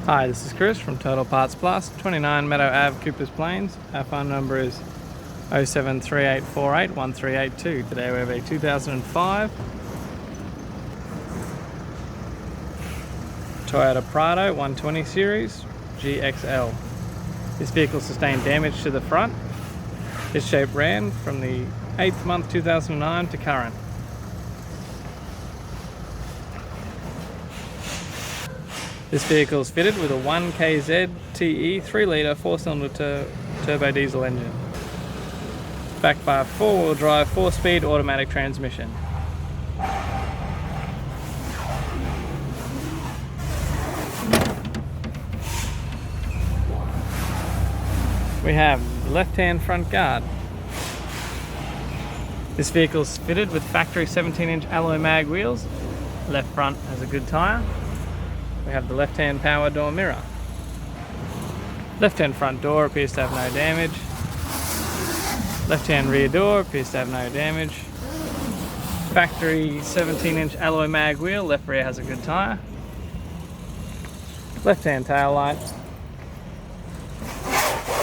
Hi, this is Chris from Total Parts Plus, 29 Meadow Ave, Coopers Plains. Our phone number is 0738481382. Today we have a 2005 Toyota Prado 120 Series GXL. This vehicle sustained damage to the front. This shape ran from the 8th month 2009 to current. This vehicle is fitted with a 1KZ TE 3-litre 4-cylinder turbo diesel engine, backed by a 4-wheel drive 4-speed automatic transmission. We have the left-hand front guard. This vehicle is fitted with factory 17-inch alloy mag wheels. Left front has a good tyre. We have the left-hand power door mirror. Left-hand front door appears to have no damage. Left-hand rear door appears to have no damage. Factory 17-inch alloy mag wheel. Left rear has a good tyre. Left-hand tail light.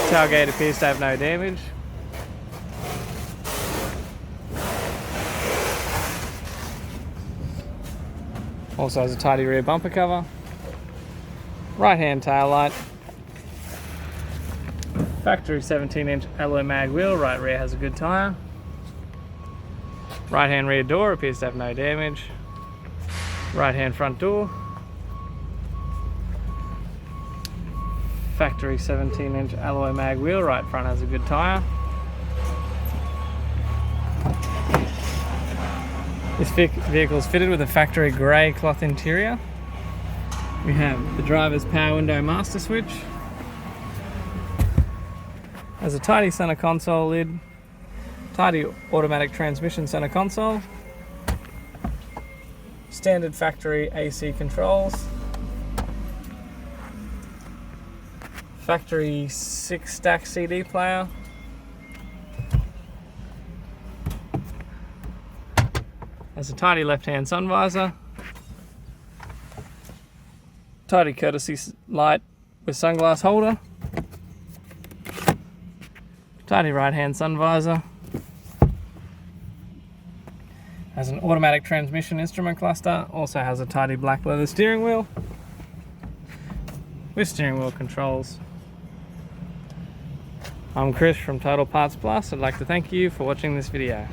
Tailgate appears to have no damage. Also has a tidy rear bumper cover. Right hand tail light. Factory 17-inch alloy mag wheel. Right rear has a good tyre. Right hand rear door appears to have no damage. Right hand front door. Factory 17-inch alloy mag wheel. Right front has a good tyre. This vehicle is fitted with a factory grey cloth interior. We have the driver's power window master switch. Has a tidy center console lid. Tidy automatic transmission center console. Standard factory AC controls. Factory 6-stack CD player. Has a tidy left-hand sun visor. Tidy courtesy light with sunglass holder. Tidy right-hand sun visor. Has an automatic transmission instrument cluster. Also has a tidy black leather steering wheel with steering wheel controls. I'm Chris from Total Parts Plus. I'd like to thank you for watching this video.